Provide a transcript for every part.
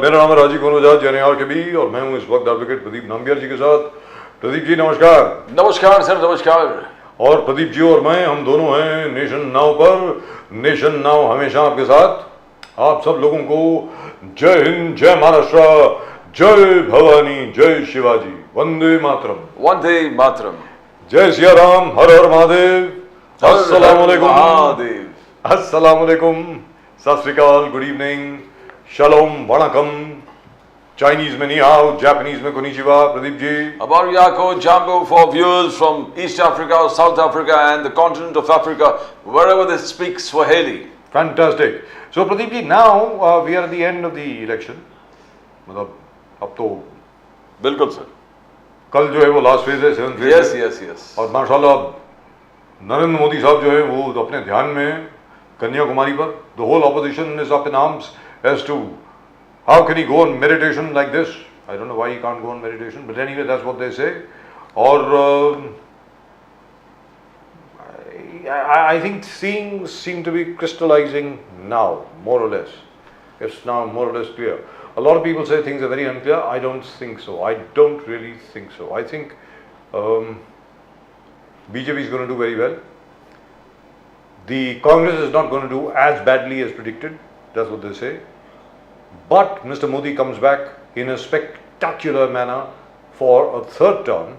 मेरा नाम है राजीव कनौजा जेएनआर के बी और मैं हूं इस वक्त एडवोकेट प्रदीप नामबियर जी के साथ। प्रदीप जी नमस्कार। नमस्कार सर, नमस्कार। और प्रदीप जी और मैं हम दोनों हैं नेशन नाउ पर। नेशन नाउ हमेशा आपके साथ। आप सब लोगों को जय हिंद, जय महाराष्ट्र, जय भवानी, जय शिवाजी, वंदे मातरम। वंदे मातरम। जय सिया राम, हर हर महादेव, अस्सलाम वालेकुम। महादेव। अस्सलाम वालेकुम, सत श्री अकाल, गुड इवनिंग, शलोम, वणकम, चाइनीज में नी हाओ, जापानीज में कोनिचिवा। Pradeep ji, Abaryako Jambo for viewers from East Africa, South Africa and the continent of Africa, wherever they speak Swahili. fantastic. So Pradeep ji, now we are at the end of the election. मतलब अब तो बिल्कुल sir. कल जो है वो last phase है, 7th phase Yes, है। yes, yes. और माशाल्लाह नरेंद्र मोदी साहब जो है वो अपने ध्यान में कन्याकुमारी पर, the whole opposition is up in arms as to how can he go on meditation like this. I don't know why he can't go on meditation, but anyway that's what they say. और I think things seem to be crystallizing now, more or less. It's now more or less clear. A lot of people say things are very unclear. I don't think so. I don't really think so. I think BJP is going to do very well. The Congress is not going to do as badly as predicted. That's what they say. But Mr. Modi comes back in a spectacular manner for a third term.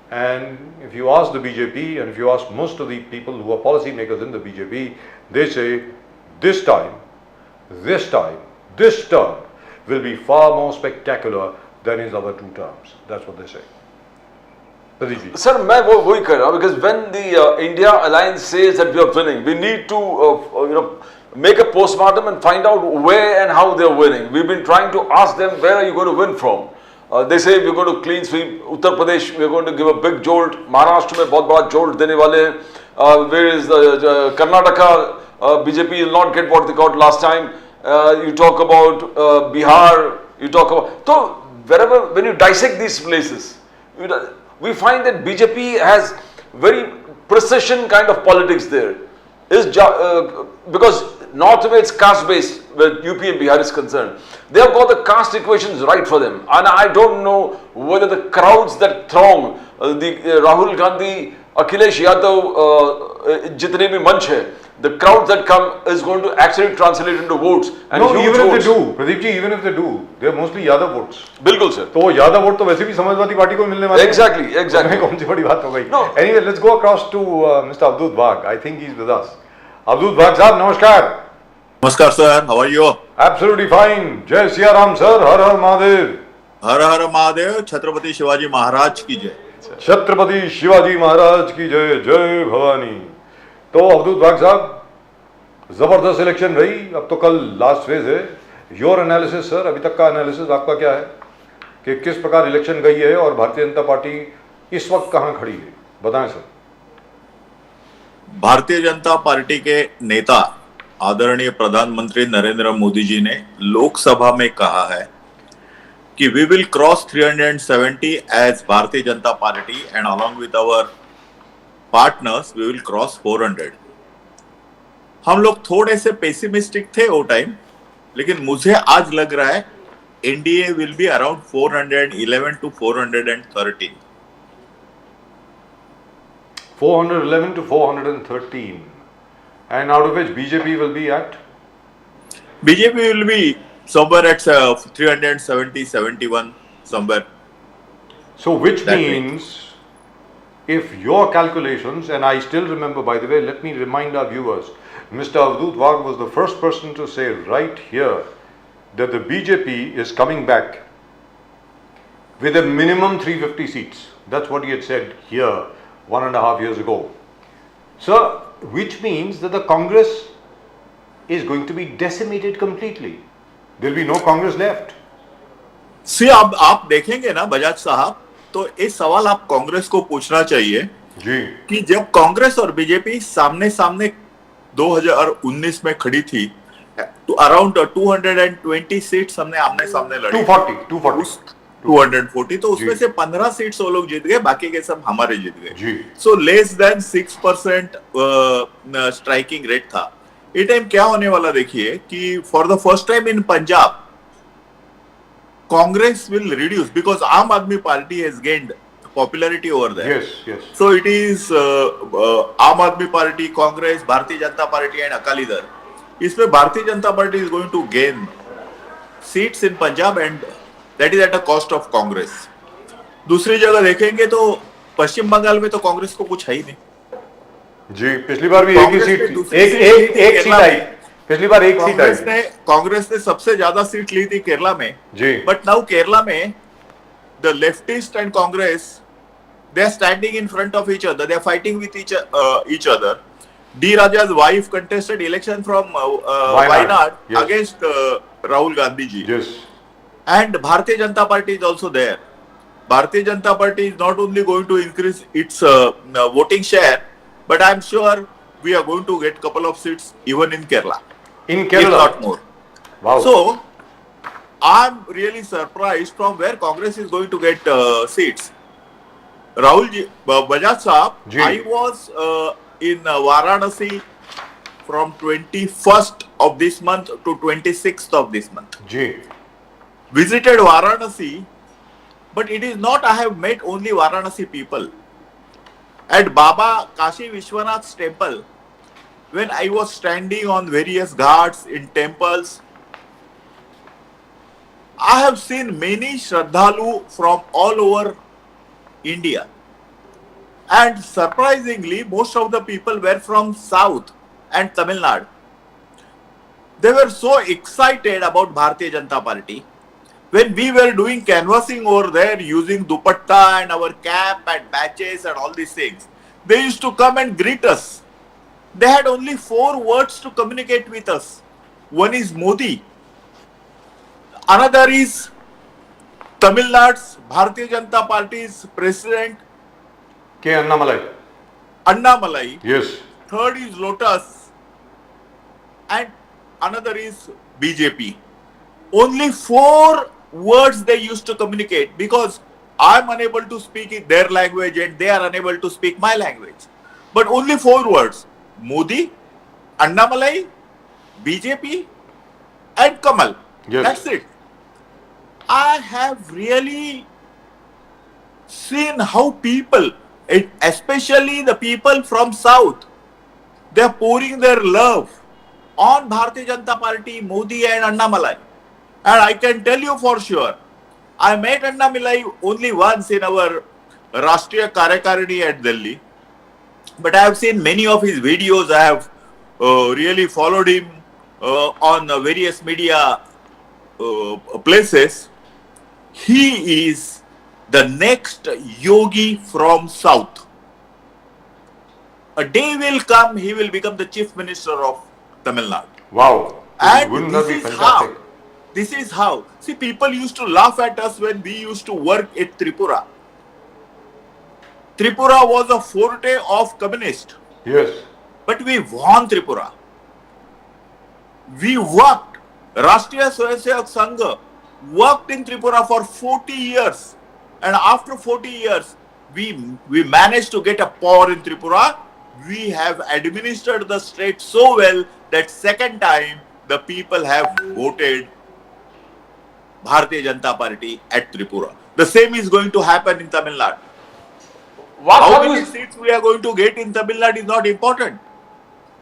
And if you ask the BJP and if you ask most of the people who are policymakers in the BJP, they say this time, this term will be far more spectacular than his other two terms. That's what they say. Pradeep ji. Sir, मैं वही कर रहा हूँ because when the India Alliance says that we are winning, we need to make a postmortem and find out where and how they are winning. We've been trying to ask them where are you going to win from. They say we're going to clean sweep Uttar Pradesh, we're going to give a big jolt. Maharashtra में बहुत बड़ा jolt देने वाले हैं. Where is the Karnataka? BJP will not get what they got last time. You talk about Bihar. You talk about so wherever when you dissect these places, we find that BJP has very precision kind of politics there. Because north way it's caste based where UP and Bihar is concerned. They have got the caste equations right for them, and I don't know whether the crowds that throng the Rahul Gandhi, Akhilesh Yadav, jitne bhi manch hai, the crowds that come is going to actually translate into votes. And No, huge even if votes. they do, Pradeep ji, even if they do, they are mostly Yadav votes. बिल्कुल sir. तो Yadav vote तो वैसे भी Samajwadi party को मिलने वाले हैं। Exactly, exactly. उसमें कौन सी बड़ी बात हो गई? No. Anyway, let's go across to Mr. Avdut Bhag. I think he's with us. Avdut Bhag साहब नमस्कार। नमस्कार sir, how are you? Absolutely fine. जय सिया राम सर, हर हर महादेव। हर हर महादेव, छत्रपति शिवाजी महाराज की जय। छत्रपति शिवाजी महाराज की जय, जय भवानी। तो अवधूत भाग साहब, जबरदस्त इलेक्शन रही, अब तो कल लास्ट फेज है। योर एनालिसिस सर, अभी तक का एनालिसिस आपका क्या है कि किस प्रकार इलेक्शन गई है और भारतीय जनता पार्टी इस वक्त कहां खड़ी है, बताएं सर। भारतीय जनता पार्टी के नेता आदरणीय प्रधानमंत्री नरेंद्र मोदी जी ने लोकसभा में कहा है कि we will cross 370 as Bharatiya Janata Party and along with our partners we will cross 400। हम लोग थोड़े से पेसिमिस्टिक थे वो टाइम, लेकिन मुझे आज लग रहा है NDA will be around 411 to 413। 411 to 413, and out of which BJP will be at? BJP will be somewhere at 370, 71 somewhere. So which That means if your calculations, and I still remember, by the way, let me remind our viewers, Mr. Avdut Wagh was the first person to say right here that the BJP is coming back with a minimum 350 seats. That's what he had said here 1.5 years ago. Sir, which means that the Congress is going to be decimated completely. There will be no Congress left. See, अब आप देखेंगे ना बजाज साहब, तो ये सवाल आप कांग्रेस को पूछना चाहिए जी कि जब कांग्रेस और बीजेपी सामने सामने 2019 में खड़ी थी, तो अराउंड 220 सीट्स हमने आमने सामने लड़ी। 240 तो उसमें से 15 सीट्स वो लोग जीत गए, बाकी के सब हमारे जीत गए। So less than 6% striking rate था। ये टाइम क्या होने वाला देखिए कि for the first time in Punjab Congress will reduce because Aam Aadmi Party has gained popularity over there. Yes, yes. So it is Aam Aadmi Party, Congress, Bharatiya Janata Party and Akali Dal. इसमें भारतीय Janata party is going to gain seats in Punjab and that is at a cost of Congress. दूसरी जगह देखेंगे तो पश्चिम बंगाल में तो कांग्रेस को कुछ है ही नहीं जी, पिछली बार भी एक ही सीट थी, एक सीट आई, पिछली बार एक सीट आई। कांग्रेस ने सबसे ज्यादा सीट ली थी केरला में जी, बट नाउ केरला में the leftist and Congress they are standing in front of each other, they are fighting with each other. D Raja's wife contested election from Wayanad yes. against Rahul Gandhi ji. yes. And Bharatiya Janata Party is also there. Bharatiya Janata Party is not only going to increase its voting share, but I am sure we are going to get couple of seats even in Kerala. In Kerala? If not more. Wow. So, I am really surprised from where Congress is going to get seats. Rahul ji, Bajaj Saab, I was in Varanasi from 21st of this month to 26th of this month. जी. Visited Varanasi, but it is not I have met only Varanasi people. At Baba Kashi Vishwanath's temple, when I was standing on various ghats in temples, I have seen many Shraddhalu from all over India. And surprisingly, most of the people were from South and Tamil Nadu. They were so excited about Bharatiya Janata Party. When we were doing canvassing over there using dupatta and our cap and badges and all these things, they used to come and greet us. They had only 4 words to communicate with us. One is Modi. Another is Tamil Nadu's Bharatiya Janata Party's president K. Annamalai. Annamalai. Yes. Third is Lotus. And another is BJP. Only 4 words they used to communicate because I am unable to speak in their language and they are unable to speak my language. But only 4 words. Modi, Annamalai, BJP and Kamal. Yes. That's it. I have really seen how people, especially the people from South, they are pouring their love on Bharatiya Janata Party, Modi and Annamalai. And I can tell you for sure, I met Annamalai only once in our Rashtriya Karyakarini at Delhi. But I have seen many of his videos. I have really followed him on various media places. He is the next yogi from South. A day will come, he will become the chief minister of Tamil Nadu. Wow. And Wouldn't that this be is fantastic? how. This is how. See, people used to laugh at us when we used to work at Tripura. Tripura was a forte of communist. Yes. But we won Tripura. We worked. Rashtriya Swayamsevak Sangha worked in Tripura for 40 years. And after 40 years, we managed to get a power in Tripura. We have administered the state so well that second time the people have voted Bharatiya Janata Party at Tripura. The same is going to happen in Tamil Nadu. How many seats we are going to get in Tamil Nadu is not important.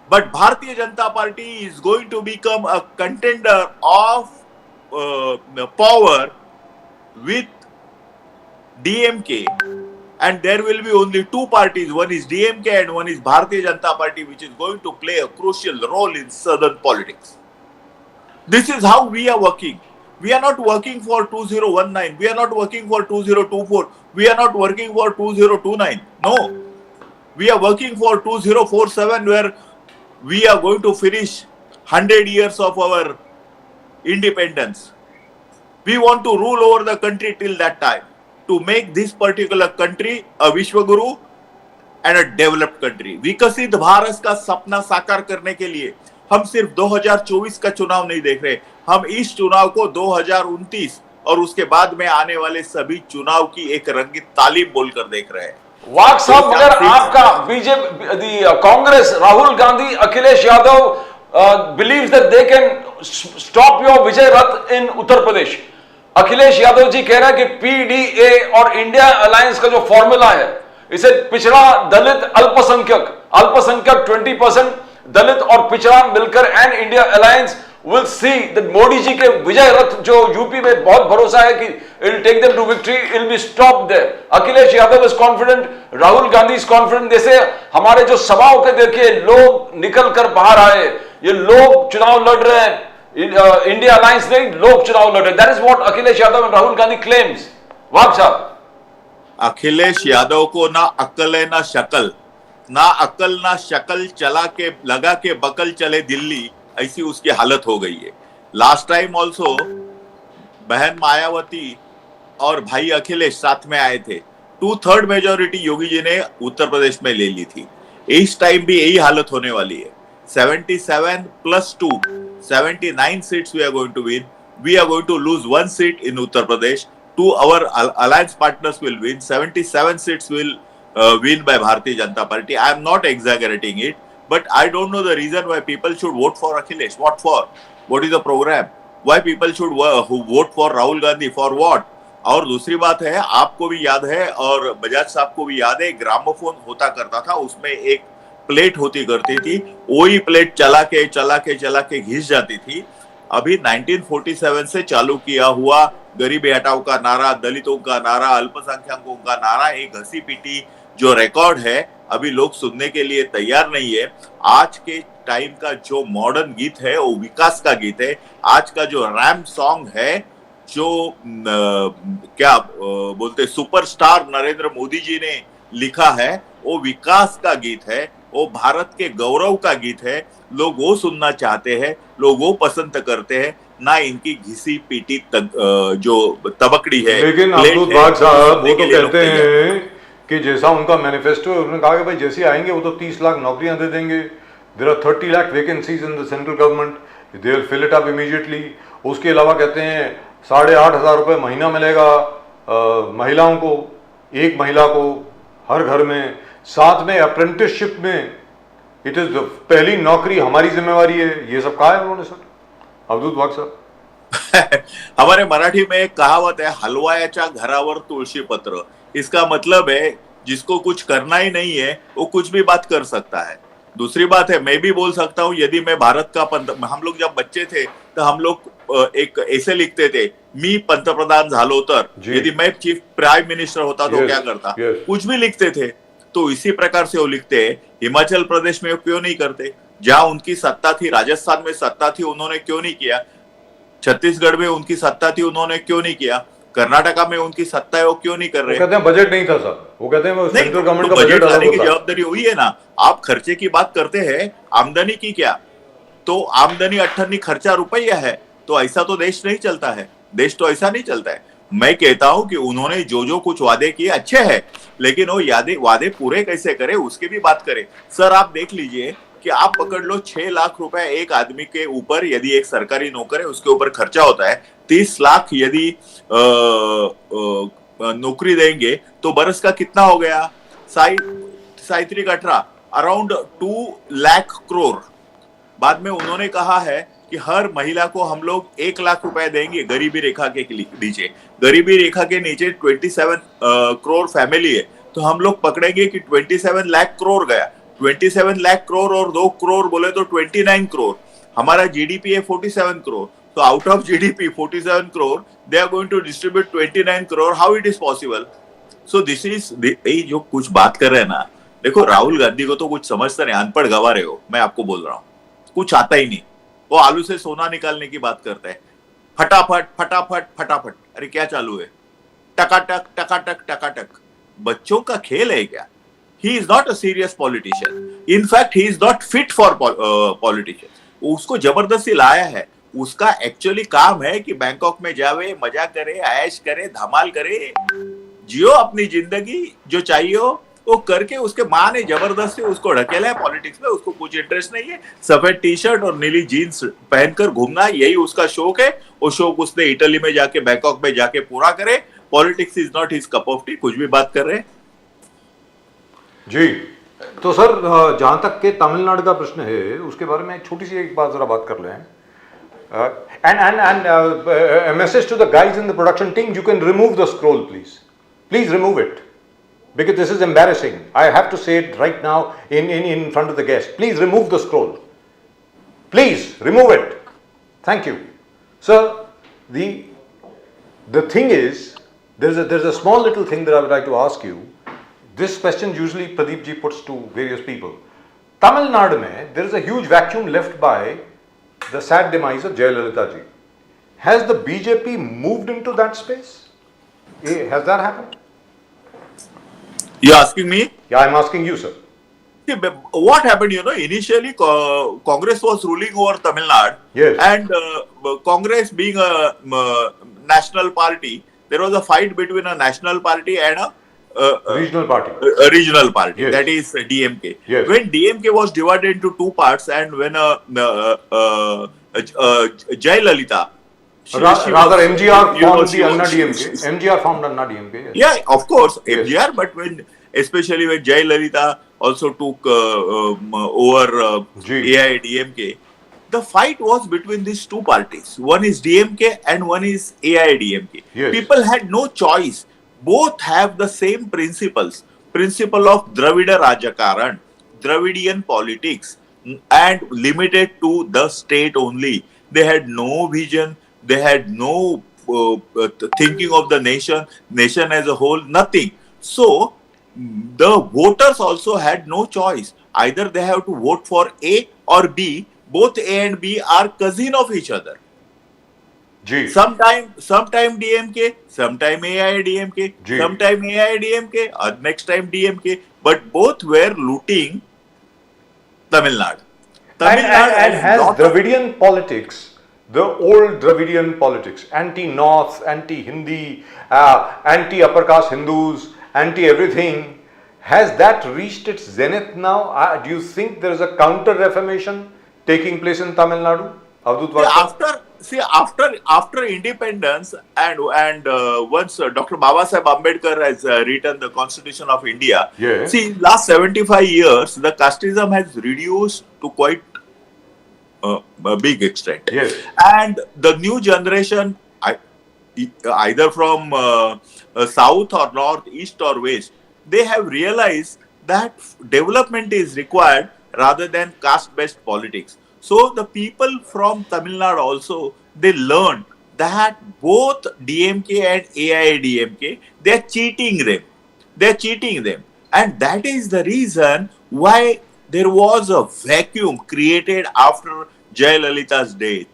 But Bharatiya Janata Party is going to become a contender of power with DMK. And there will be only 2 parties. One is DMK and one is Bharatiya Janata Party, which is going to play a crucial role in southern politics. This is how we are working. We are not working for 2019. We are not working for 2024. We are not working for 2029. No. We are working for 2047 where we are going to finish 100 years of our independence. We want to rule over the country till that time to make this particular country a Vishwaguru and a developed country. विकसित भारत का सपना साकार करने के लिए हम सिर्फ 2024 का चुनाव नहीं देख रहे, हम इस चुनाव को 2029 और उसके बाद में आने वाले सभी चुनाव की एक रंगीन तालीम बोलकर देख रहे हैं। वाक साहब, मगर आपका BJP, Congress, Rahul Gandhi, Akhilesh Yadav believes that they can stop your Vijay Rath in Uttar Pradesh. Akhilesh Yadav ji कह रहे हैं कि पीडीए और इंडिया अलायंस का जो फॉर्मूला है, इसे पिछड़ा, दलित, अल्पसंख्यक 20%, दलित और पिछड़ा मिलकर and India alliance will see that Modi ji के विजय रथ जो यूपी में बहुत भरोसा है कि it will take them to victory, it will be stopped there. Akhilesh Yadav is confident, Rahul Gandhi is confident. जैसे हमारे जो सभाओं के देखिए लोग निकल कर बाहर आए, ये लोग चुनाव लड़ रहे हैं, इंडिया अलायंस नहीं, लोग चुनाव लड़ रहे हैं. That is what Akhilesh Yadav and Rahul Gandhi claims. वाह साहब, अखिलेश यादव को ना अक्ल है ना शक्ल, ना अक्ल ना शक्ल, चला के लगा के बकल चले दिल्ली, ऐसी उसकी हालत हो गई है. लास्ट टाइम ऑल्सो बहन मायावती और भाई अखिलेश साथ में आए थे, 2/3 मेजोरिटी योगी जी ने उत्तर प्रदेश में ले ली थी. इस टाइम भी यही हालत होने वाली है. 77 + 2 79 seats we are going to win. We are going to lose 1 seat in Uttar Pradesh. 2 our alliance partners will win. 77 seats will win by Bharatiya Janata Party. I am not exaggerating it, but I don't know the reason why people should vote for Akhilesh. What for? What is the program? Why people should vote for Rahul Gandhi? For what? और दूसरी बात है, आपको भी याद है और बजाज साहब को भी याद है, ग्रामोफोन होता करता था, उसमें एक प्लेट होती करती थी, वही प्लेट चला के घिस जाती थी. अभी 1947 से चालू किया हुआ गरीबी हटाओ का नारा, दलितों का नारा, अल्पसंख्यकों का नारा, एक घसी पीटी जो रिकॉर्ड है, अभी लोग सुनने के लिए तैयार नहीं है. आज के टाइम का जो मॉडर्न गीत है वो विकास का गीत है. आज का जो रैम सॉन्ग है, जो क्या बोलते सुपरस्टार नरेंद्र मोदी जी ने लिखा है, वो विकास का गीत है, वो भारत के गौरव का गीत है. लोग वो सुनना चाहते हैं, लोग वो पसंद करते हैं, ना इनकी घिसी पीटी जो तबकड़ी है. लेकिन अब्दुल बाग साहब वो तो कहते हैं कि जैसा उनका मैनिफेस्टो है, उन्होंने कहा कि भाई जैसे आएंगे वो तो 30 लाख नौकरियां दे देंगे. There are 30 lakh vacancies in the central government, they will fill it up immediately. उसके अलावा कहते हैं 8,500 रुपये महीना मिलेगा महिलाओं को, एक महिला को हर घर में. साथ में अप्रेंटिसशिप में इट इज पहली नौकरी हमारी जिम्मेवारी है. ये सब कहा है उन्होंने सर अब्दुल बाग साहब. हमारे मराठी में एक कहावत है, हलवायाच्या घरावर तुळशी पत्र. इसका मतलब है जिसको कुछ करना ही नहीं है वो कुछ भी बात कर सकता है. दूसरी बात है, मैं भी बोल सकता हूँ, यदि मैं भारत का हम लोग जब बच्चे थे तो हम लोग एक ऐसे लिखते थे, मी पंतप्रधान झालो तर, यदि मैं चीफ प्राइम मिनिस्टर होता तो क्या करता, कुछ भी लिखते थे. तो इसी प्रकार से वो लिखते हैं. हिमाचल प्रदेश में वो क्यों नहीं करते? जहां उनकी सत्ता थी, राजस्थान में सत्ता थी, उन्होंने क्यों नहीं किया? छत्तीसगढ़ में उनकी सत्ता थी, उन्होंने क्यों नहीं किया? कर्नाटका में उनकी सत्ता है, वो क्यों नहीं कर रहे? वो कहते हैं बजट नहीं था सर, वो कहते हैं सेंट्रल गवर्नमेंट का बजट लाने की जवाबदारी हुई है ना. आप खर्चे की बात करते हैं, आमदनी की क्या? तो आमदनी 98 खर्चा रुपया है. तो ऐसा तो देश नहीं चलता है. देश तो ऐसा नहीं चलता है. मैं कहता हूं कि उन्होंने जो कुछ वादे किए अच्छे हैं, लेकिन वो वादे पूरे कैसे करें उसकी भी बात करें. सर आप देख लीजिए कि आप पकड़ लो 6 लाख रुपए एक आदमी के ऊपर, यदि एक सरकारी नौकर है उसके ऊपर खर्चा होता है. 30 लाख यदि नौकरी देंगे तो बरस का कितना हो गया? 18 अराउंड 2 लाख करोड़. बाद में उन्होंने कहा है कि हर महिला को हम लोग 1 लाख रुपए देंगे गरीबी रेखा के नीचे. गरीबी रेखा के नीचे 27 करोड़ फैमिली है, तो हम लोग पकड़ेंगे कि 27 लाख करोड़ गया. 27 लाख करोड़ और 2 करोड़ बोले तो 29 करोड़. हमारा जीडीपी है 47 करोड़. तो out of GDP 47 crore they are going to distribute 29 crore. How it is possible? So this is जो कुछ बात कर रहे हैं ना, देखो राहुल गांधी को तो कुछ समझता नहीं, अनपढ़ गवारे हो. मैं आपको बोल रहा हूँ, कुछ आता ही नहीं. वो आलू से सोना निकालने की बात करता है. फटाफट फटाफट फटाफट. अरे क्या चालू है? टकाटक टकाटक टकाटक. बच्चों का खेल है क्या? He is not a serious politician. In fact, he is not fit for politician. उसको जबरदस्ती लाया है. उसका एक्चुअली काम है कि बैंकॉक में जावे, मजा करे, ऐश करे, धमाल करे, जियो अपनी जिंदगी, जो चाहिए हो वो करके. उसके माँ ने जबरदस्ती उसको ढकेला है पॉलिटिक्स में. उसको कुछ इंटरेस्ट नहीं है. सफेद टी शर्ट और नीली जीन्स पहनकर घूमना, यही उसका शौक है. वो शौक उसने इटली में जाके, बैंकॉक में जाके पूरा करे. Politics is not his cup of T. कुछ भी बात कर रहे हैं जी. तो सर जहां तक के तमिलनाडु का प्रश्न है उसके बारे में छोटी सी एक बात जरा बात कर लें. A message to the guys in the production team: you can remove the scroll, please. Please remove it, because this is embarrassing. I have to say it right now in front of the guest. Please remove the scroll. Please remove it. Thank you, sir. The thing is, there's a small little thing that I would like to ask you. This question usually Pradeep ji puts to various people. Tamil Nadu mein, there is a huge vacuum left by the sad demise of Jayalalitha ji. Has the BJP moved into that space? Has that happened? You asking me? Yeah, I'm asking you, sir. See, what happened, initially Congress was ruling over Tamil Nadu. Yes. And Congress being a national party, there was a fight between a national party and a Regional party. regional party, Yes. that is DMK. Yes. When DMK was divided into two parts, and when Jayalalitha, Rather, MGR formed the Anna DMK. MGR formed Anna DMK. Yes. yeah, of course, Yes. MGR, but especially when Jayalalitha also took over Ji. AIADMK, the fight was between these two parties. One is DMK and one is AIADMK. Yes. People had no choice. Both have the same principles. Principle of Dravida Rajakaran, Dravidian politics, and limited to the state only. They had no vision. They had no thinking of the nation as a whole, nothing. So, the voters also had no choice. Either they have to vote for A or B. Both A and B are cousin of each other. Ji. Sometime DMK, sometime AIADMK, Ji. sometime AIADMK, or next time DMK. But both were looting Tamil Nadu. And has lot of- Dravidian politics, the old Dravidian politics, anti-North, anti-Hindi, anti-upper caste Hindus, anti-everything, has that reached its zenith now? Do you think there is a counter-reformation taking place in Tamil Nadu? Avadut Varsha? After independence and once Dr. Babasaheb Ambedkar has written the Constitution of India, Yeah. see, last 75 years the casteism has reduced to quite a big extent. Yes. And the new generation, either from south or north, east or west, they have realized that development is required rather than caste-based politics. So the people from Tamil Nadu also, they learned that both DMK and AIADMK, they are cheating them. They are cheating them. And that is the reason why there was a vacuum created after Jayalalitha's death.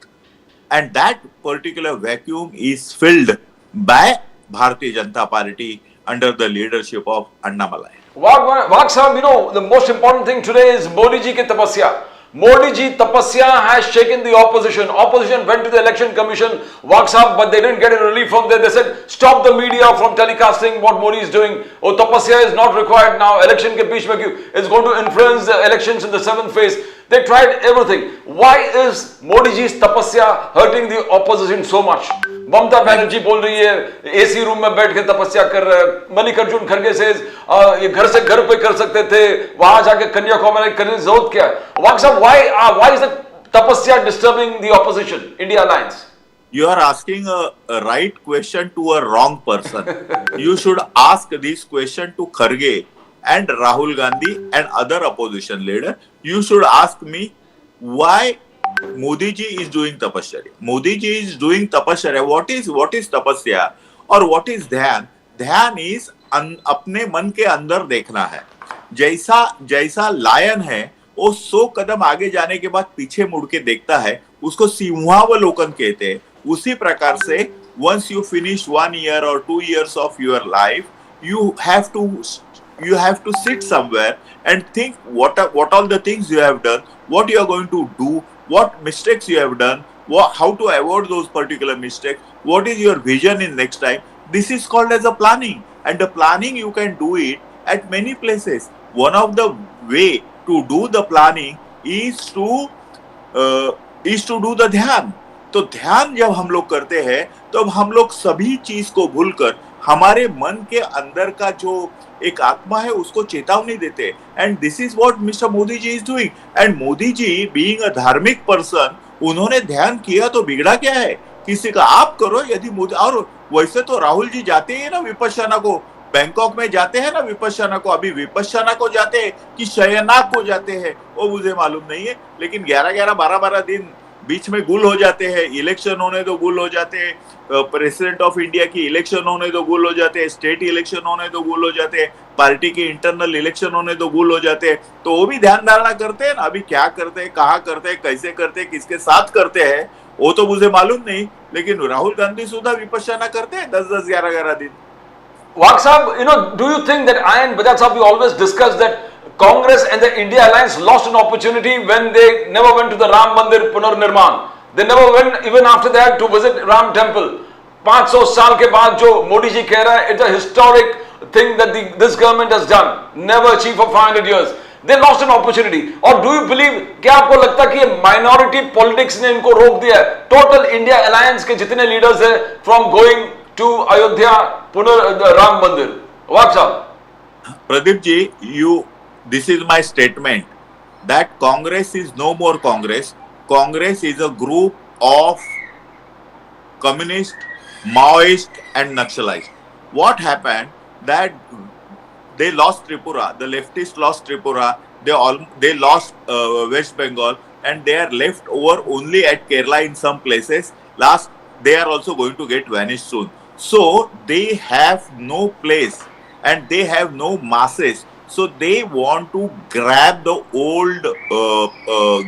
And that particular vacuum is filled by Bharatiya Janata Party under the leadership of Annamalai. Wag Sahab, the most important thing today is Modi ji ki tapasya. Modi ji tapasya has shaken the opposition. Opposition went to the election commission, Wag Sahab, but they didn't get any relief from there. They said, stop the media from telecasting what Modi is doing. Oh, tapasya is not required now. Election ke beech mein kyun? It's going to influence the elections in the 7th phase. They tried everything. Why is Modi ji's tapasya hurting the opposition so much? Mamata Banerjee बोल रही है AC room में बैठ के तपस्या कर रहे हैं. मल्लिकार्जुन खड़गे से ये घर से घर पे कर सकते थे, वहां जाके कन्याकुमारी करने की जरूरत क्या है? Wag Sahab, why is the tapasya disturbing the opposition, India Alliance? You are asking a right question to a wrong person. You should ask this question to Kharge and Rahul Gandhi and other opposition leader. You should ask me why Modi ji is doing tapasya. Modi ji is doing tapasya. What is tapasya or what is dhyan? Dhyan is अपने मन के अंदर देखना है. जैसा lion है वो 100 कदम आगे जाने के बाद पीछे मुड़ के देखता है, उसको सिंहावलोकन कहते हैं. उसी प्रकार से once you finish 1 year or 2 years of your life, you have to sit somewhere and think what all the things you have done, what you are going to do, what mistakes you have done, how to avoid those particular mistakes, what is your vision in next time. This is called as a planning, and the planning you can do it at many places. One of the way to do the planning is to do the ध्यान. तो ध्यान जब हम लोग करते हैं तो हम लोग सभी चीज को भूलकर हमारे मन के अंदर का जो एक आत्मा है उसको चेतावनी देते हैं. And this is what mister Modi ji is doing. And Modi ji being a धार्मिक पर्सन उन्होंने ध्यान किया तो बिगड़ा क्या है किसी का? आप करो यदि मोदी। और वैसे तो राहुल जी जाते हैं ना विपश्यना को, बैंकॉक में जाते हैं ना विपश्यना को, अभी विपश्यना को जाते हैं कि शयनाक को जाते हैं वो मुझे मालूम नहीं है, लेकिन 11-11 12-12 दिन बीच में गुल हो जाते हैं, इलेक्शन होने तो गुल हो जाते हैं, प्रेसिडेंट ऑफ इंडिया की इलेक्शन होने तो गुल हो जाते हैं, स्टेट इलेक्शन होने तो गुल हो जाते हैं, पार्टी के इंटरनल इलेक्शन होने तो गुल हो जाते हैं, तो वो भी ध्यान धारणा करते हैं ना। अभी क्या करते हैं, कहाँ करते हैं, कैसे करते हैं, किसके साथ करते हैं वो तो मुझे मालूम नहीं, लेकिन राहुल गांधी सुधा विपश्यना करते हैं 10-10 11-11 दिन। Waq Sahab, do you think that I and Bajaj Sahab, we always discuss that Congress and the India Alliance lost an opportunity when they never went to the Ram Mandir Punar Nirman. They never went even after that to visit Ram Temple. 500 साल के बाद जो मोदी जी कह रहा है, it's a historic thing that this government has done. Never achieved for 500 years. They lost an opportunity. और do you believe, क्या आपको लगता है कि ये minority politics ने इनको रोक दिया है? Total India Alliance के जितने leaders हैं from going to Ayodhya, Punar Ram Mandir. Waq Sahab. Pradeep ji, this is my statement that Congress is no more Congress. Congress is a group of communist, Maoist and Naxalites. What happened that they lost Tripura, the leftists lost Tripura, they lost West Bengal, and they are left over only at Kerala in some places. They are also going to get vanished soon. So they have no place and they have no masses. So they want to grab the old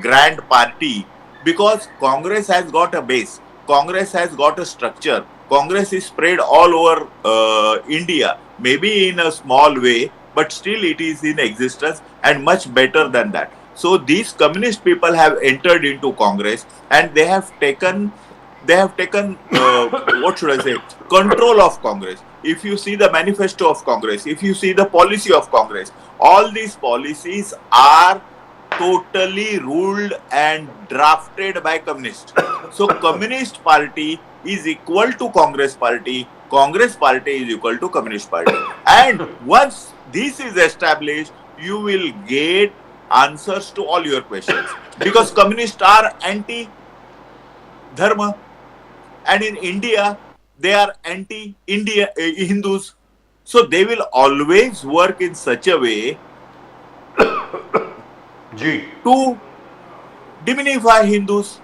grand party, because Congress has got a base. Congress has got a structure. Congress is spread all over India, maybe in a small way, but still it is in existence and much better than that. So these communist people have entered into Congress and they have taken what should I say, control of Congress. If you see the manifesto of Congress, if you see the policy of Congress, all these policies are totally ruled and drafted by communists. So Communist Party is equal to Congress Party is equal to Communist Party. And once this is established, you will get answers to all your questions, because communists are anti-dharma. And in India, they are anti-India Hindus. So they will always work in such a way to diminify Hindus.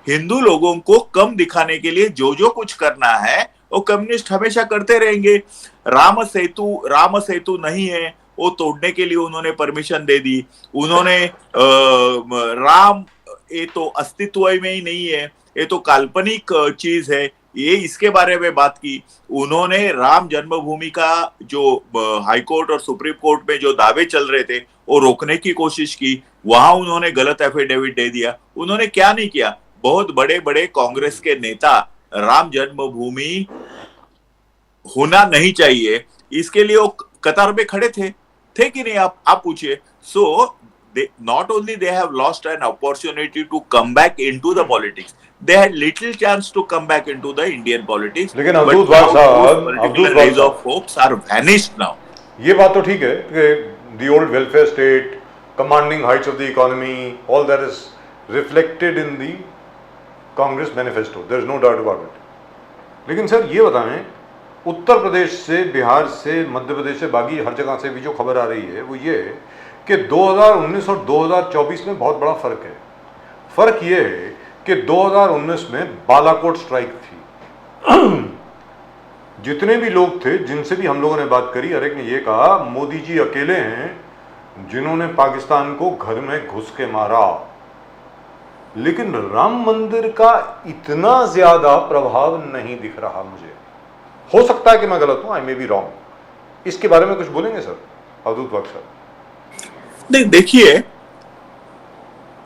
Hindu लोगों को कम दिखाने के लिए जो कुछ करना है वो कम्युनिस्ट हमेशा करते रहेंगे। राम सेतु नहीं है, वो तोड़ने के लिए उन्होंने परमिशन दे दी। उन्होंने राम, ये तो अस्तित्व में ही नहीं है, ये तो काल्पनिक चीज है, ये इसके बारे में बात की। उन्होंने राम जन्मभूमि का जो हाई कोर्ट और सुप्रीम कोर्ट में जो दावे चल रहे थे वो रोकने की कोशिश की, वहां उन्होंने गलत एफिडेविट दे दिया। उन्होंने क्या नहीं किया, बहुत बड़े बड़े कांग्रेस के नेता राम जन्मभूमि होना नहीं चाहिए इसके लिए वो कतार में खड़े थे कि नहीं? आप पूछिए। सो not only they have lost an opportunity to come back into the politics, they had little chance to come back into the Indian politics. लेकिन अब्दुल वाक साहब, particular rays of hopes are vanished now. ये बात तो ठीक है कि the old welfare state, commanding heights of the economy, all that is reflected in the Congress manifesto. There is no doubt about it. लेकिन sir ये बताएं, उत्तर प्रदेश से, बिहार से, मध्य प्रदेश से, बाकी हर जगह से भी जो खबर आ रही है वो ये है कि 2019 और 2024 में बहुत बड़ा फर्क है। फर्क ये है कि 2019 में बालाकोट स्ट्राइक थी। जितने भी लोग थे जिनसे भी हम लोगों ने बात करी, हर एक ने ये कहा मोदी जी अकेले हैं जिन्होंने पाकिस्तान को घर में घुस के मारा। लेकिन राम मंदिर का इतना ज्यादा प्रभाव नहीं दिख रहा मुझे। हो सकता है कि मैं गलत हूं, आई मे बी रॉन्ग। इसके बारे में कुछ बोलेंगे सर अवधूत वाक साहब? नहीं, देखिए,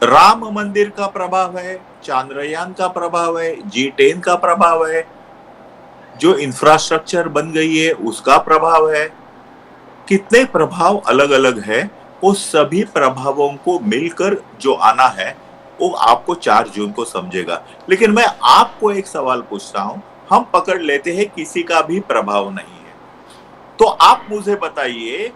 राम मंदिर का प्रभाव है, चांद्रयान का प्रभाव है, G10 का प्रभाव है, जो इंफ्रास्ट्रक्चर बन गई है उसका प्रभाव है। कितने प्रभाव अलग अलग है, वो सभी प्रभावों को मिलकर जो आना है वो आपको 4 जून को समझेगा। लेकिन मैं आपको एक सवाल पूछता हूं, हम पकड़ लेते हैं किसी का भी प्रभाव नहीं है, तो आप मुझे बताइए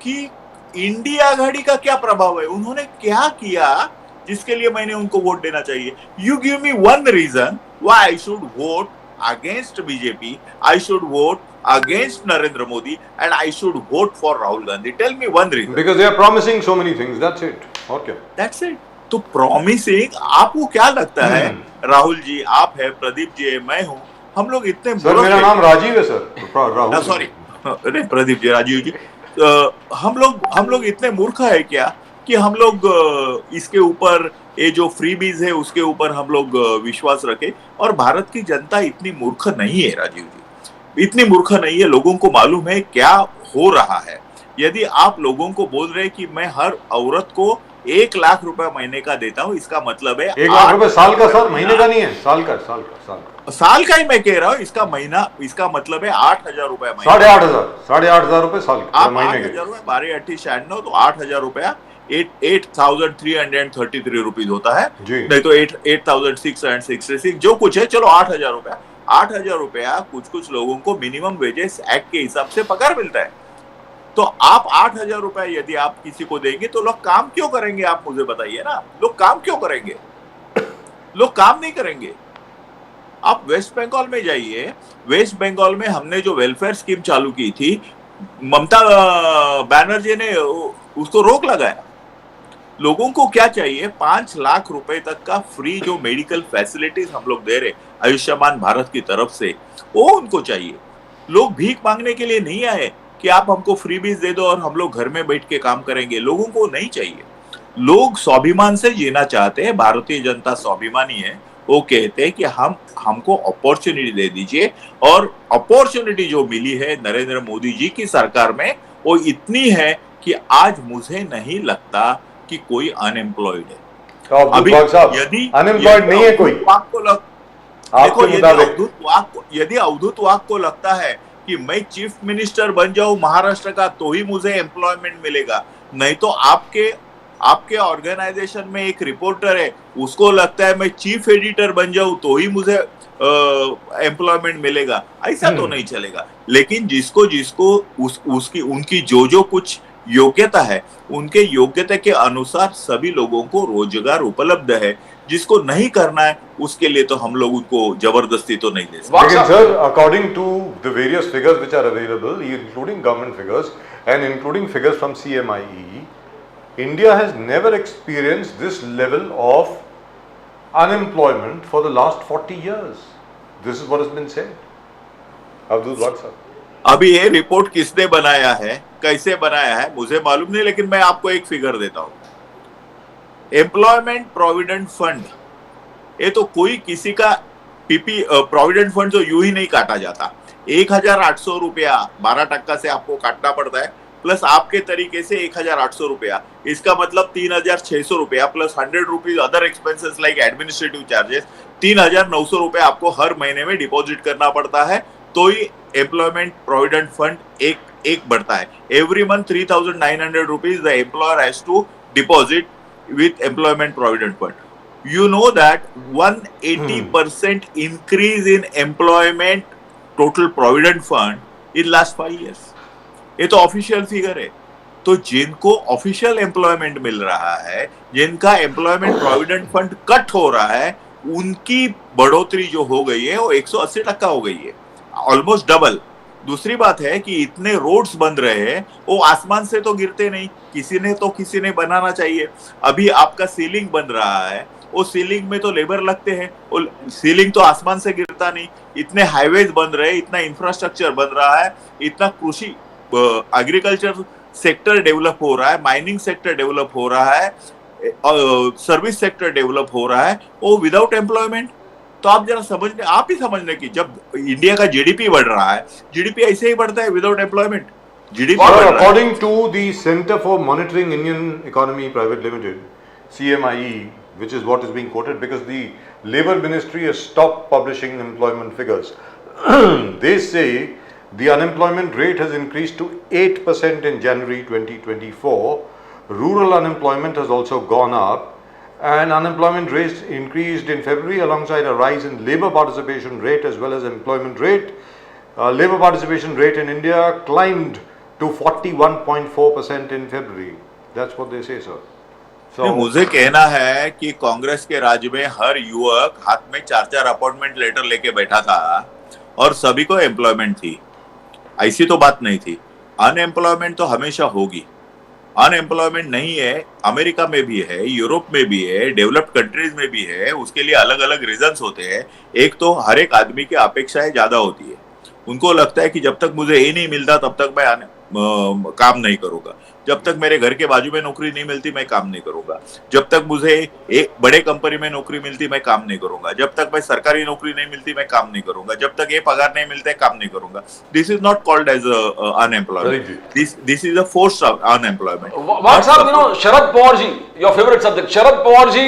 कि इंडिया आघाड़ी का क्या प्रभाव है? उन्होंने क्या किया जिसके लिए मैंने उनको वोट देना चाहिए. You give me one reason why I should vote against BJP, I should vote against Narendra Modi, and I should vote for Rahul Gandhi. Tell me one reason. Because they are promising so many things, that's it. Okay. That's it. तो promising, आपको क्या लगता है राहुल जी, आप है, प्रदीप जी है, मैं हूं, हम लोग इतने सर मेरा नाम राजीव है सर. राहुल. सॉरी, अरे प्रदीप जी, राजीव जी, हम लोग इतने मूर्ख है क्या कि हम लोग इसके ऊपर, ये जो फ्रीबीज है उसके ऊपर हम लोग विश्वास रखें. और भारत की जनता इतनी मूर्ख नहीं है राजीव जी, इतनी मूर्ख नहीं है. लोगों को मालूम है क्या हो रहा है. यदि आप लोगों को बोल रहे कि मैं हर औरत को 1 लाख रुपए महीने का देता हूं, इसका मतलब है 1 लाख रुपए साल का सर, महीने का नहीं है, साल का. साल का ही मैं कह रहा हूं. इसका महीना, इसका मतलब है 8,000 रुपए महीने. 8,500 रुपए साल आप महीने के. 8,000 रुपए 12×8 तो 8,000 रुपया 8,333 रुपीज होता है. नहीं तो 8,666 जो कुछ है. चलो 8,000 रुपया, 8,000 रुपया कुछ लोगों को मिनिमम वेजेस एक्ट के हिसाब से पगार मिलता है. तो आप 8,000 रुपए यदि आप किसी को देंगे तो लोग काम क्यों करेंगे? आप मुझे बताइए ना, लोग काम क्यों करेंगे? लोग काम नहीं करेंगे. आप वेस्ट बंगाल में जाइए. वेस्ट बंगाल में हमने जो वेलफेयर स्कीम चालू की थी, ममता बनर्जी ने उसको रोक लगाया. लोगों को क्या चाहिए? 5 लाख रुपए तक का फ्री जो मेडिकल फैसिलिटीज हम लोग दे रहे आयुष्मान भारत की तरफ से, वो उनको चाहिए. लोग भीख मांगने के लिए नहीं आए कि आप हमको फ्रीबीज दे दो और हम लोग घर में बैठ के काम करेंगे. लोगों को नहीं चाहिए. लोग स्वाभिमान से जीना चाहते हैं. भारतीय जनता स्वाभिमानी है. वो कहते हैं कि हमको अपॉर्चुनिटी दे दीजिए. और अपॉर्चुनिटी जो मिली है नरेंद्र मोदी जी की सरकार में, वो इतनी है कि आज मुझे नहीं लगता कि कोई अनएम्प्लॉयड है. अभी यदि अनएम्प्लॉयड नहीं है कोई, देखो, यदि अवधूत वाक को लगता है कि मैं चीफ मिनिस्टर बन जाऊं महाराष्ट्र का तो ही मुझे एम्प्लॉयमेंट मिलेगा, नहीं तो आपके ऑर्गेनाइजेशन में एक रिपोर्टर है, उसको लगता है मैं चीफ एडिटर बन जाऊं तो ही मुझे एम्प्लॉयमेंट मिलेगा, ऐसा तो नहीं चलेगा. लेकिन जिसको उसकी उनकी जो कुछ योग्यता है, उनके योग्यता के अनुसार सभी लोगों को रोजगार उपलब्ध है. जिसको नहीं करना है उसके लिए तो हम लोग उनको जबरदस्ती तो नहीं दे सकते. लेकिन sir, according to the various figures which are available, including government figures and including figures from CMIE, India has never experienced this level of unemployment for the last 40 years. This is what has been said. Abdul Waq sir. अभी ये report किसने बनाया है, कैसे बनाया है, मुझे मालूम नहीं. लेकिन मैं आपको एक फिगर देता हूं. एम्प्लॉयमेंट प्रोविडेंट फंड, ये तो कोई किसी का पीपी प्रोविडेंट फंड जो यूं ही नहीं काटा जाता. 1,800 रुपया 12% से आपको काटना पड़ता है, प्लस आपके तरीके से 1,800 रुपया. इसका मतलब 3,600 रुपया plus 100 rupees other expenses like administrative charges, 3,900 रुपया आपको हर महीने में डिपॉजिट करना पड़ता है. तो ही एम्प्लॉयमेंट प्रोविडेंट फंड एक बढ़ता है. Every month 3,900 rupees the employer has to deposit with employment provident fund. You know that 180% increase in employment total provident fund in last 5 years. ये तो ऑफिशियल फिगर है. तो जिनको ऑफिशियल एम्प्लॉयमेंट मिल रहा है, जिनका एम्प्लॉयमेंट प्रोविडेंट फंड कट हो रहा है, उनकी बढ़ोतरी जो हो गई है वो 180% हो गई है, ऑलमोस्ट डबल. दूसरी बात है कि इतने रोड्स बन रहे हैं, वो आसमान से तो गिरते नहीं, किसी ने बनाना चाहिए. अभी आपका सीलिंग बन रहा है, वो सीलिंग में तो लेबर लगते हैं, वो सीलिंग तो आसमान से गिरता नहीं. इतने हाईवेज बन रहे हैं, इतना इंफ्रास्ट्रक्चर बन रहा है, इतना कृषि एग्रीकल्चर सेक्टर डेवलप हो रहा है, माइनिंग सेक्टर डेवलप हो रहा है, सर्विस सेक्टर डेवलप हो रहा है, वो विदाउट एम्प्लॉयमेंट. तो आप जरा समझने, आप ही समझने की, जब इंडिया का जीडीपी बढ़ रहा है, जीडीपी ऐसे ही बढ़ता है without employment. GDP according to the Centre for Monitoring Indian Economy Private Limited, CMIE, which is what is being quoted because the labor ministry has stopped publishing employment figures. They say the unemployment rate has increased to 8% in January 2024. Rural unemployment has also gone up. And unemployment rate increased in February alongside a rise in labor participation rate as well as employment rate. Labor participation rate in India climbed to 41.4% in February. That's what they say, sir. So मुझे कहना है कि कांग्रेस के राज्य में हर युवक हाथ में 4-4 अपॉइंटमेंट लेटर लेके बैठा था और सभी को एम्प्लॉयमेंट थी। ऐसी तो बात नहीं थी। अनएम्प्लॉयमेंट तो हमेशा होगी। अनएम्प्लॉयमेंट नहीं है, अमेरिका में भी है, यूरोप में भी है, डेवलप्ड कंट्रीज में भी है। उसके लिए अलग अलग रीजंस होते हैं। एक तो हर एक आदमी की अपेक्षाएं ज्यादा होती है। उनको लगता है कि जब तक मुझे ये नहीं मिलता तब तक मैं काम नहीं करूंगा। जब तक मेरे घर के बाजू में नौकरी नहीं मिलती मैं काम नहीं करूंगा। जब तक मुझे एक बड़े कंपनी में नौकरी मिलती मैं काम नहीं करूंगा। जब तक मैं सरकारी नौकरी नहीं मिलती मैं काम नहीं करूंगा। जब तक ये पगार नहीं मिलता काम नहीं करूंगा। This is not called as unemployment, this is a force of unemployment. Sharad Pawar ji, your favorite subject, Sharad Pawar ji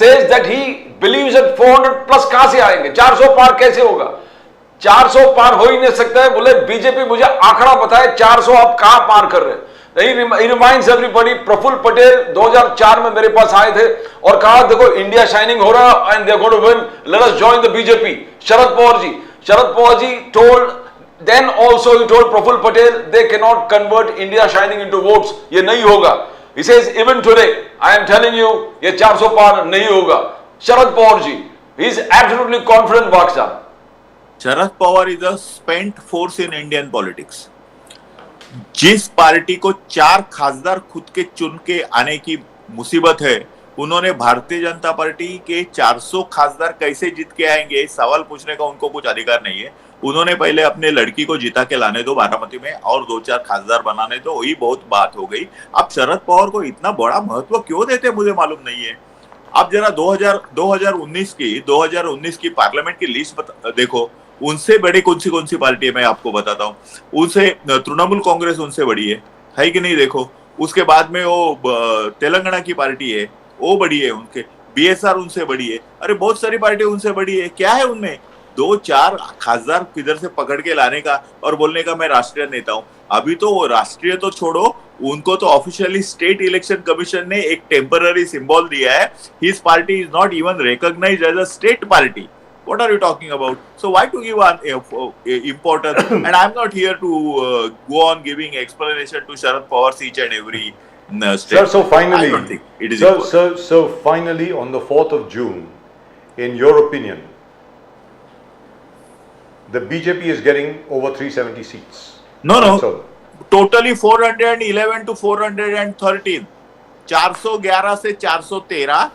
says that he believes that 400 plus कहां से आएंगे, 400 पार कैसे होगा? 400 पार हो ही नहीं सकता है। बोले बीजेपी मुझे आंकड़ा बताए 400 आप कहां पार कर रहे हैं। He reminds everybody, Praful Patel 2004 में मेरे पास आए थे और कहा देखो इंडिया शाइनिंग हो रहा है and they are going to win, let us join the BJP. Sharad Pawar ji told then also he told Praful Patel they cannot convert India shining into votes, ये नहीं होगा। He says even today I am telling you ये 400 पार नहीं होगा। शरद पवार जी, he is absolutely confident बाग साहब। Sharad Pawar is a spent force in Indian politics. जिस party को 4 खासदार खुद के चुन के आने की मुसीबत है, उन्होंने भारतीय जनता पार्टी के 400 खासदार कैसे जीत के आएंगे सवाल पूछने का उनको कुछ अधिकार नहीं है। उन्होंने पहले अपने लड़की को जिता के लाने दो बारामती में और 2-4 खासदार बनाने दो, वही बहुत बात हो गई। अब शरद पवार को इतना बड़ा महत्व क्यों देते मुझे मालूम नहीं है। आप जरा 2019 की पार्लियामेंट की लिस्ट देखो, उनसे बड़ी कौन सी पार्टी है मैं आपको बताता हूँ। उनसे तृणमूल कांग्रेस उनसे बड़ी है कि नहीं? देखो उसके बाद में वो तेलंगाना की पार्टी है, वो बड़ी है, उनके बीएसआर उनसे बड़ी है। अरे बहुत सारी पार्टी उनसे बड़ी है। क्या है उनमें? 2-4 खासदार किधर से पकड़ के लाने का और बोलने का मैं राष्ट्रीय नेता हूं। अभी तो वो राष्ट्रीय तो छोड़ो, उनको तो ऑफिशियली स्टेट इलेक्शन कमीशन ने एक टेम्पररी सिंबल दिया है। His party is not even recognised as a state party. What are you talking about? So why to give importance? And I'm not here to go on giving explanation to Sharad Pawar's each and every step. Sir, so finally, I don't think it is important. So finally, on the 4th of June, in your opinion, the BJP is getting over 370 seats. No. So, Totally 411 to 413. 411 से 413,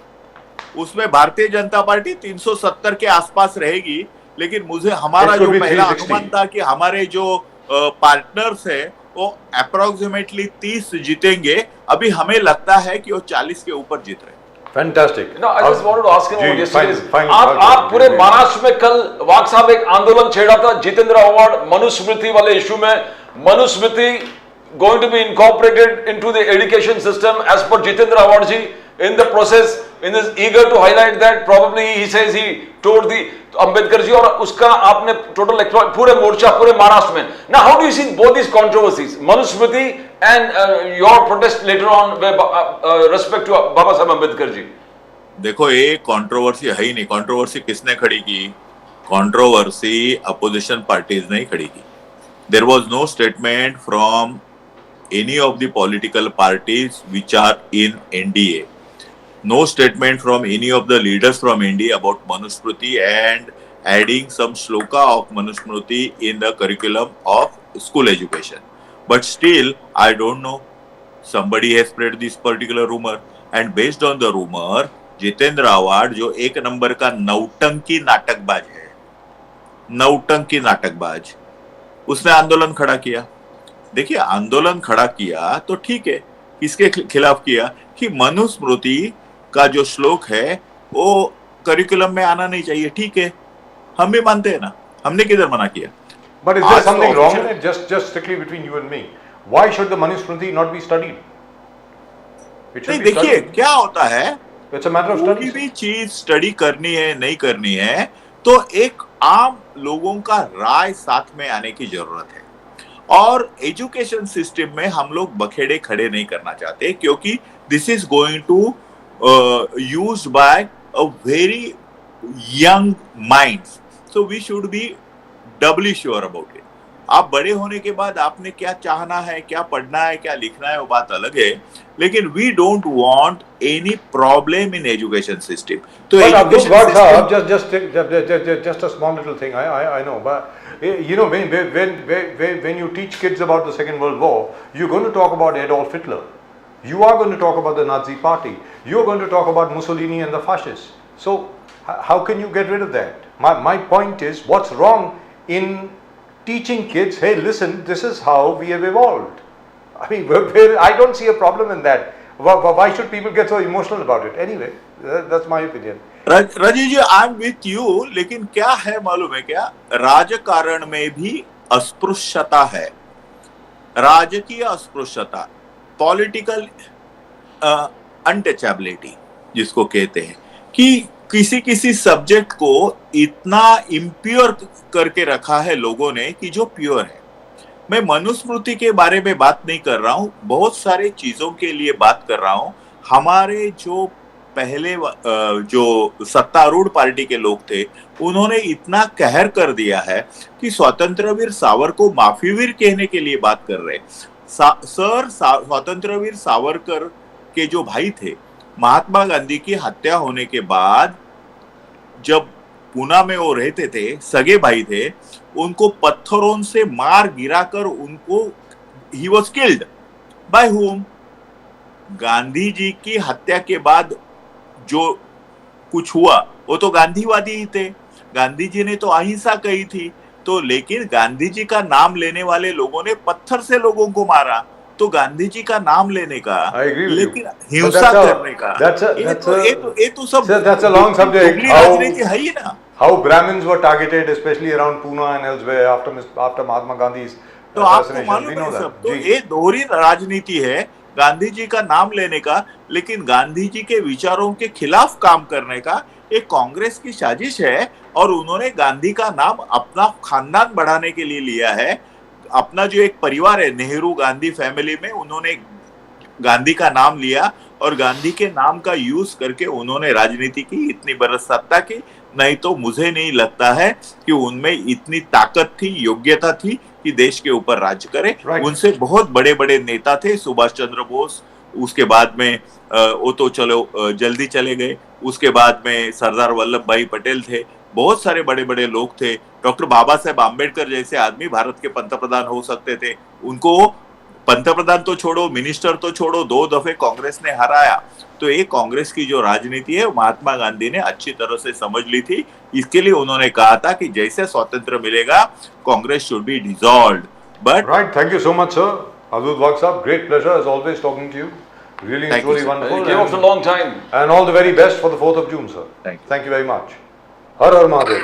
उसमें भारतीय Janata party 370 के आसपास रहेगी। लेकिन मुझे हमारा जो पहला अनुमान था कि हमारे जो पार्टनर्स है वो अप्रोक्सीमेटली 30 जीतेंगे, अभी हमें लगता है कि वो 40 के ऊपर जीत रहे। Fantastic. No, I just wanted to ask him about yesterday. Fine. आप पूरे महाराष्ट्र में कल वाक साहब एक आंदोलन छेड़ा था जितेंद्र अवार्ड मनुस्मृति वाले इशू में। Manusmriti going to be incorporated into the education system as per Jitendra Award ji. In the process, in is eager to highlight that probably he says he told the Ambedkar ji और उसका आपने total पूरे मोर्चा पूरे महाराष्ट्र में। Now how do you see both these controversies, Manusmriti and your protest later on with respect to Baba Saheb Ambedkar ji? देखो ये controversy है ही नहीं। कंट्रोवर्सी किसने खड़ी की? कंट्रोवर्सी अपोजिशन पार्टीज ने खड़ी की। There was no statement from any of the political parties which are in NDA. No statement from any of the leaders from NDA about Manusmriti and adding some shloka of Manusmriti in the curriculum of school education. But still, I don't know. Somebody has spread this particular rumor, and based on the rumor, Jitendra award जो एक number का नौटंकी नाटकबाज है, नौटंकी नाटकबाज, उसने आंदोलन खड़ा किया। देखिए आंदोलन खड़ा किया तो ठीक है, किसके खिलाफ किया? कि मनुस्मृति का जो श्लोक है वो करिकुलम में आना नहीं चाहिए। ठीक है, हम भी मानते हैं ना, हमने किधर मना किया? But is there something wrong in it? Just strictly between you and me, why should the Manusmriti not be studied? नहीं, देखिए क्या होता है, it's a matter of study. कोई भी चीज स्टडी करनी है नहीं करनी है तो एक आम लोगों का राय साथ में आने की जरूरत है। और एजुकेशन सिस्टम में हम लोग बखेड़े खड़े नहीं करना चाहते, क्योंकि this is going to used by a very young minds, so we should be Dabali sure about it. आप बड़े होने के बाद आपने क्या चाहना है, क्या पढ़ना है, क्या लिखना है, वो बात अलग है, लेकिन we don't want any problem in education system. तो But Abdul education Wahab system Sahab, just a small little thing. I know, but you know when you teach kids about the Second World War, you're going to talk about Adolf Hitler. You are going to talk about the Nazi Party. You are going to talk about Mussolini and the fascists. So how can you get rid of that? My point is, what's wrong in teaching kids? Hey, listen, this is how we have evolved. I mean, I don't see a problem in that. Why should people get so emotional about it? Anyway, that's my opinion. Rajiv ji, I am with you, लेकिन क्या है मालूम है क्या, राजकारण में भी अस्पृश्यता है, राजकीय अस्पृश्यता, पॉलिटिकल अनटचेबिलिटी जिसको कहते हैं, कि किसी किसी सब्जेक्ट को इतना इम्प्योर करके रखा है लोगों ने कि जो प्योर है. मैं मनुस्मृति के बारे में बात नहीं कर रहा हूं, बहुत सारे चीजों के लिए बात कर रहा हूं. हमारे जो पहले जो सत्तारूढ़ पार्टी के लोग थे, उन्होंने इतना कहर कर दिया है कि स्वतंत्रवीर सावरकर को माफीवीर कहने के लिए बात कर रहे. सर स्वतंत्रवीर सावरकर के जो भाई थे, महात्मा गांधी की हत्या होने के बाद जब पूना में वो रहते थे, सगे भाई थे, उनको पत्थरों से मार गिराकर उनको he was killed by whom. Gandhi ji की हत्या के बाद जो कुछ हुआ वो तो गांधीवादी ही थे. गांधी जी ने तो अहिंसा कही थी, तो लेकिन गांधी जी का नाम लेने वाले लोगों ने पत्थर से लोगों को मारा. तो गांधी जी का नाम लेने का, लेकिन हिंसा करने का, ये तो सब that's a long subject. राजनीति है ही ना. How Brahmins were targeted, especially around Pune and elsewhere after Mahatma Gandhi's तो आपको मालूम है सब. तो ये दोहरी राजनीति है, गांधी जी का नाम लेने का, लेकिन गांधी जी के विचारों के खिलाफ काम करने का एक कांग्रेस की साजिश है. और उन्होंने गांधी का नाम अपना खानदान बढ़ाने के लिए लिया है. अपना जो एक परिवार है, नेहरू गांधी फैमिली में, उन्होंने गांधी का नाम लिया और गांधी के नाम का यूज करके उन्होंने राजनीति की, इतनी बरस सत्ता की. नहीं तो मुझे नहीं लगता है कि उनमें इतनी ताकत थी, योग्यता थी कि देश के ऊपर राज्य करे. उनसे बहुत बड़े बड़े नेता थे, सुभाष चंद्र बोस, उसके बाद में वो तो चलो जल्दी चले गए. उसके बाद में सरदार वल्लभ भाई पटेल थे, बहुत सारे बड़े बड़े लोग थे. डॉक्टर बाबा साहेब आम्बेडकर जैसे आदमी भारत के पंतप्रधान हो सकते थे. उनको पंतप्रधान तो छोड़ो, मिनिस्टर तो छोड़ो, 2 दफे कांग्रेस ने हराया. तो ये कांग्रेस की जो राजनीति है, महात्मा गांधी ने अच्छी तरह से समझ ली थी. इसके लिए उन्होंने कहा था कि जैसे स्वतंत्र मिलेगा, Congress should be dissolved. But right, thank you so much sir. Abdul Wahab साहब, great pleasure as always talking to you. Really and truly wonderful. You came after a long time. And all the very best for the 4th of June, sir. Thank you very much. Har Har Mahadev.